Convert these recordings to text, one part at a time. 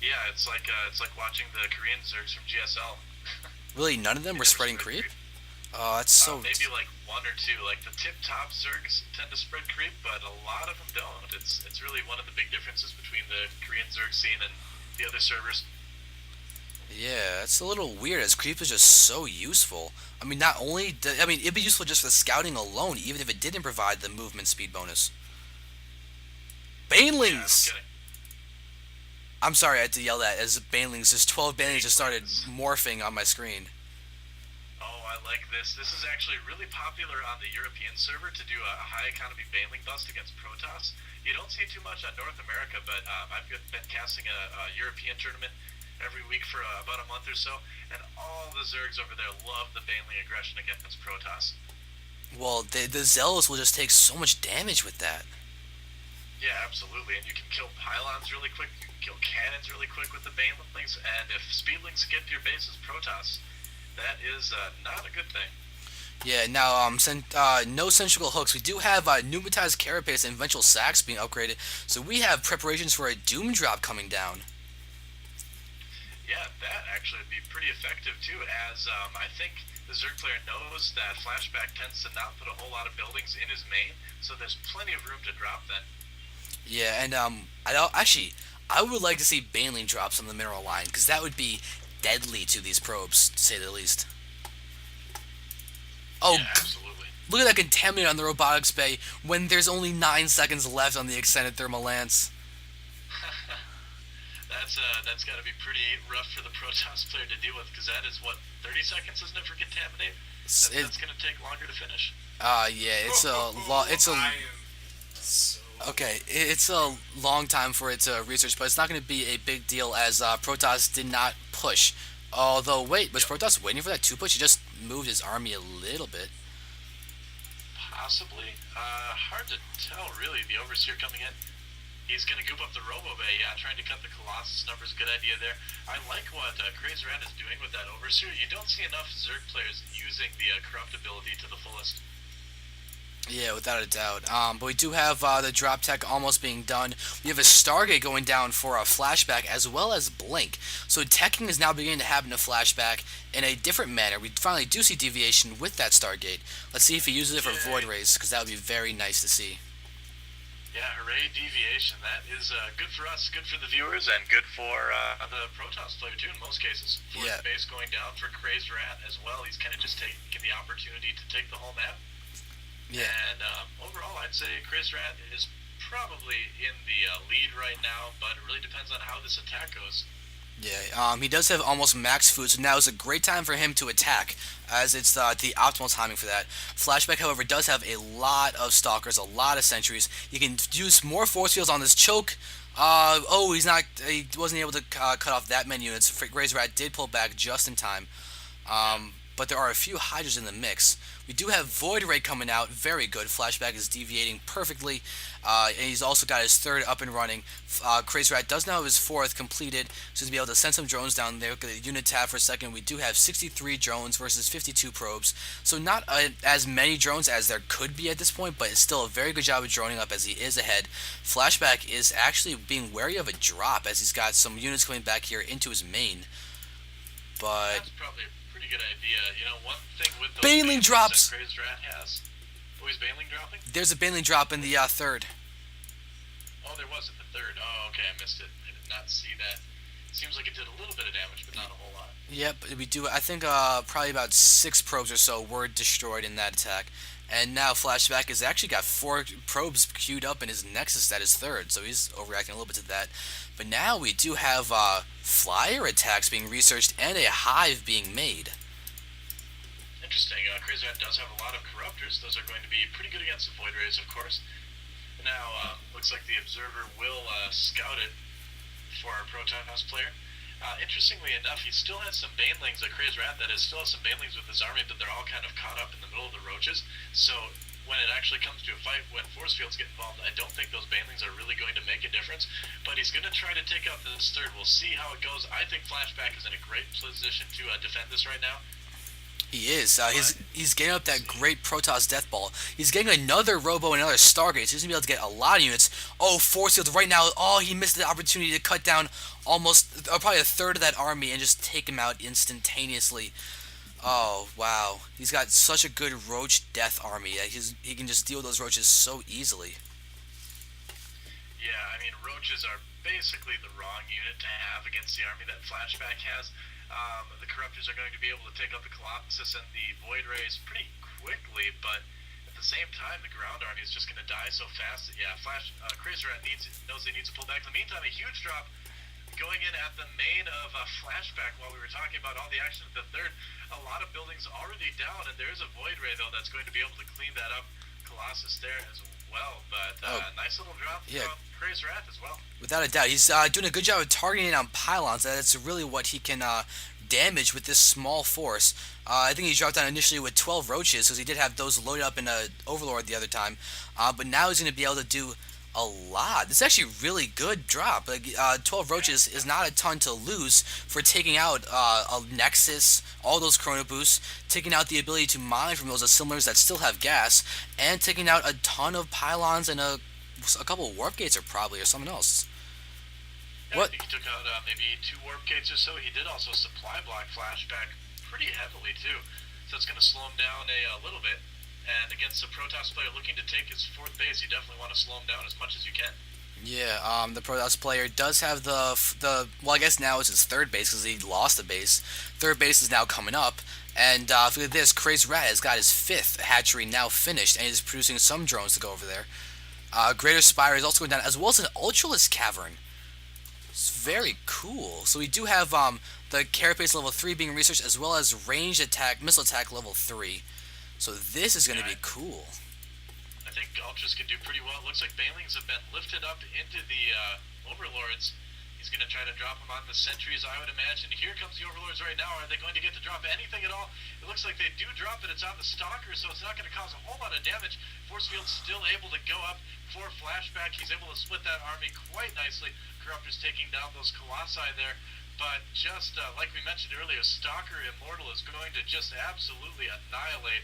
Yeah, it's like watching the Korean Zergs from GSL. Really, none of them They were never spreading spread creep? creep. Oh, that's so... Maybe like one or two. Like the tip top Zergs tend to spread creep, but a lot of them don't. It's really one of the big differences between the Korean Zerg scene and the other servers. Yeah, it's a little weird as creep is just so useful. I mean, not only... I mean, it'd be useful just for scouting alone, even if it didn't provide the movement speed bonus. Yeah, no Banelings! kidding. I'm sorry, I had to yell that as Banelings, just 12 Banelings just started Banelings. morphing on my screen. Oh, I like this. This is actually really popular on the European server to do a high economy Baneling bust against Protoss. You don't see too much on North America, but I've been casting a European tournament every week for about a month or so, and all the Zergs over there love the Baneling aggression against Protoss. Well, the Zealous will just take so much damage with that. Yeah, absolutely, and you can kill pylons really quick, you can kill cannons really quick with the Banelings, and if Speedlings get to your base as Protoss, that is not a good thing. Yeah, now, no centrifugal hooks. We do have pneumatized carapace and eventual sacks being upgraded, so we have preparations for a doom drop coming down. Yeah, that actually would be pretty effective too, as I think the Zerg player knows that Flashback tends to not put a whole lot of buildings in his main, so there's plenty of room to drop then. Yeah, and I don't, actually, I would like to see Baneling drops on the mineral line, because that would be deadly to these probes, to say the least. Oh, Yeah, absolutely. look at that contaminant on the robotics bay when there's only 9 seconds left on the extended thermal lance. That's got to be pretty rough for the Protoss player to deal with, because that is what 30 seconds, isn't it, for contaminate? It, That's going to take longer to finish. yeah, it's a I am so. okay. It's a long time for it to research, but it's not going to be a big deal as Protoss did not push. Although, wait, was Yep, Protoss waiting for that two push? He just moved his army a little bit. possibly. Hard to tell, really. The Overseer coming in. He's going to goop up the Robo Bay, yeah, trying to cut the Colossus numbers. Good idea there. I like what CrazeRat is doing with that Overseer. You don't see enough Zerg players using the corrupt ability to the fullest. Yeah, without a doubt. But we do have the drop tech almost being done. We have a Stargate going down for a flashback as well as Blink. So teching is now beginning to happen to flashback in a different manner. We finally do see deviation with that Stargate. Let's see if he uses it for Void Yay. Rays, because that would be very nice to see. Yeah, hooray, deviation. That is good for us, good for the viewers, and good for the Protoss player, too, in most cases. Yeah, Fourth base going down for CrazeRat as well. He's kind of just taking the opportunity to take the whole map. yeah. And overall, I'd say CrazeRat is probably in the lead right now, but it really depends on how this attack goes. Yeah, he does have almost max food, so now is a great time for him to attack, as it's the optimal timing for that. Flashback, however, does have a lot of stalkers, a lot of sentries. He can use more force fields on this choke. Oh, he wasn't able to cut off that many units. Razor Rat did pull back just in time. Yeah. But there are a few Hydras in the mix. We do have Void Ray coming out, very good. Flashback is deviating perfectly, and he's also got his third up and running. Crazy Rat does now have his fourth completed, so he's be able to send some drones down there. Look at the unit tab for a second. We do have 63 drones versus 52 probes, so not as many drones as there could be at this point, but it's still a very good job of droning up as he is ahead. Flashback is actually being wary of a drop as he's got some units coming back here into his main, but That's probably a pretty good idea. You know, one thing with those Baneling banelings drops. that CrazeRat has. Oh, he's Baneling dropping? There's a Baneling drop in the third. Oh, there was at the third. Oh, okay, I missed it. I did not see that. Seems like it did a little bit of damage, but not a whole lot. Yep, we do. I think probably about 6 probes or so were destroyed in that attack. And now Flashback has actually got 4 probes queued up in his Nexus at his third, so he's overreacting a little bit to that. But now we do have flyer attacks being researched and a hive being made. Interesting. CrazeRat does have a lot of Corruptors. Those are going to be pretty good against the Void Rays, of course. Now, looks like the Observer will scout it for our Protoss player. Interestingly enough, he still has some Banelings, CrazeRat, that is, still has some Banelings with his army, but they're all kind of caught up in the middle of the Roaches. So when it actually comes to a fight, when force fields get involved, I don't think those Banelings are really going to make a difference. But he's going to try to take out this third. We'll see how it goes. I think Flashback is in a great position to defend this right now. He is. But He's getting up let's that see. great Protoss Death Ball. He's getting another Robo and another Stargate, so he's going to be able to get a lot of units. Oh, force field right now. Oh, he missed the opportunity to cut down almost, probably a third of that army and just take him out instantaneously. Oh, wow. He's got such a good roach death army. He can just deal with those roaches so easily. Yeah, I mean, roaches are basically the wrong unit to have against the army that Flashback has. The Corruptors are going to be able to take out the Colossus and the Void Rays pretty quickly, but at the same time, the ground army is just going to die so fast that, yeah, Crazedrat knows they need to pull back. In the meantime, a huge drop going in at the main of Flashback while we were talking about all the action at the third. A lot of buildings already down, and there's a Void Ray, though, that's going to be able to clean that up. Colossus there as well, but nice little drop from Crazedrat as well. Without a doubt. He's doing a good job of targeting on pylons. That's really what he can damage with this small force. I think he dropped down initially with 12 roaches, because he did have those loaded up in Overlord the other time. But now he's going to be able to do a lot. This is actually a really good drop. Like 12 roaches is not a ton to lose for taking out a Nexus, all those Chrono Boosts, taking out the ability to mine from those assimilers that still have gas, and taking out a ton of pylons and a couple of warp gates, or something else. Yeah, what? I think he took out maybe 2 warp gates or so. He did also supply block Flashback pretty heavily too, so it's going to slow him down a little bit. And against a Protoss player looking to take his 4th base, you definitely want to slow him down as much as you can. Yeah, the Protoss player does have the well, I guess now it's his 3rd base because he lost the base. 3rd base is now coming up, and look at this, Crazedrat has got his 5th hatchery now finished, and he's producing some drones to go over there. Greater Spire is also going down, as well as an Ultralisk Cavern. It's very cool. So we do have the Carapace level 3 being researched, as well as ranged attack, missile attack level 3. So this is going to be cool. I think Ultras can do pretty well. It looks like Banelings have been lifted up into the Overlords. He's going to try to drop them on the Sentries, I would imagine. Here comes the Overlords right now. Are they going to get to drop anything at all? It looks like they do drop it. It's on the Stalkers, so it's not going to cause a whole lot of damage. Force Field's still able to go up for Flashback. He's able to split that army quite nicely. Corruptors taking down those Colossi there. But just like we mentioned earlier, Stalker Immortal is going to just absolutely annihilate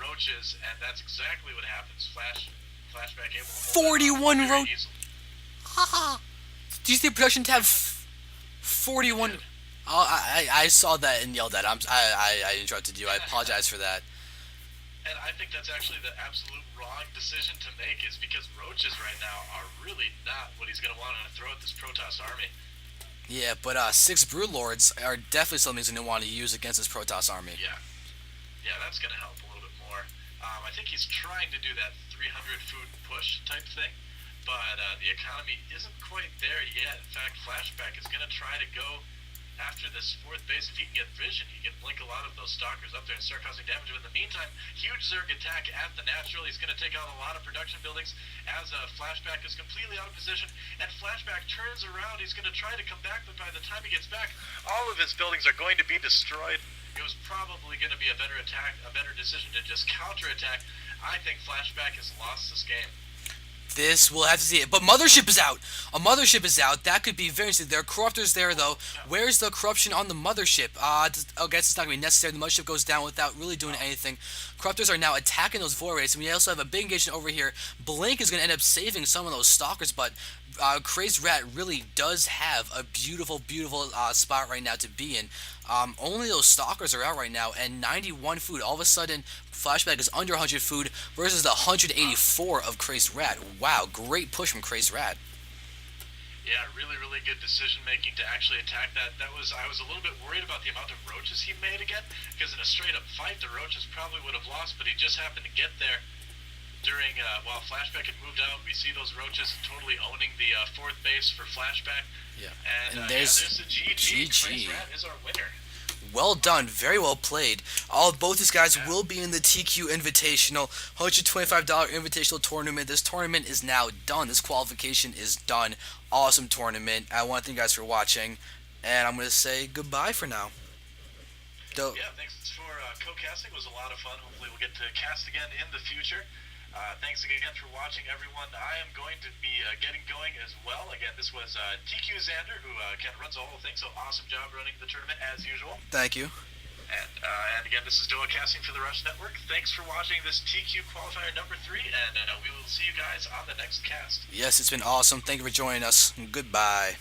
roaches, and that's exactly what happens. Flashback able to 41 roaches. Do you see the production tab? 41. Oh, I saw that and yelled at. I interrupted you. I apologize for that. And I think that's actually the absolute wrong decision to make, is because roaches right now are really not what he's going to want to throw at this Protoss army. Yeah, but 6 Broodlords are definitely something he's going to want to use against this Protoss army. Yeah, that's going to help a little bit more. I think he's trying to do that 300 food push type thing, but the economy isn't quite there yet. In fact, Flashback is going to try to go after this 4th base. If he can get vision, he can blink a lot of those Stalkers up there and start causing damage. But in the meantime, huge Zerg attack at the natural. He's going to take out a lot of production buildings as Flashback is completely out of position. And Flashback turns around. He's going to try to come back, but by the time he gets back, all of his buildings are going to be destroyed. It was probably going to be a better decision to just counterattack. I think Flashback has lost this game. This, we'll have to see it. But Mothership is out. A Mothership is out. That could be very interesting. There are Corruptors there, though. Where's the corruption on the Mothership? I guess it's not going to be necessary. The Mothership goes down without really doing anything. Corruptors are now attacking those Void Rays. And we also have a big engagement over here. Blink is going to end up saving some of those Stalkers, but Crazedrat really does have a beautiful, beautiful spot right now to be in. Only those Stalkers are out right now, and 91 food. All of a sudden, Flashback is under 100 food versus the 184 of Crazedrat. Wow, great push from Crazedrat. Yeah, really, really good decision making to actually attack that. I was a little bit worried about the amount of roaches he made again, because in a straight up fight, the roaches probably would have lost, but he just happened to get there during while Flashback had moved out. We see those roaches totally owning the 4th base for Flashback. Yeah, and there's the GG. Crazedrat is our winner. Well done, very well played. Both these guys will be in the TQ Invitational, $125 Invitational tournament. This tournament is now done. This qualification is done. Awesome tournament. I want to thank you guys for watching, and I'm going to say goodbye for now. Yeah, thanks for co-casting. It was a lot of fun. Hopefully we'll get to cast again in the future. Thanks again for watching, everyone. I am going to be getting going as well. Again, this was TQ Xander, who kind of runs the whole thing, so awesome job running the tournament as usual. Thank you. And again, this is Doa casting for the Rush Network. Thanks for watching this TQ Qualifier number 3, and we will see you guys on the next cast. Yes, it's been awesome. Thank you for joining us. Goodbye.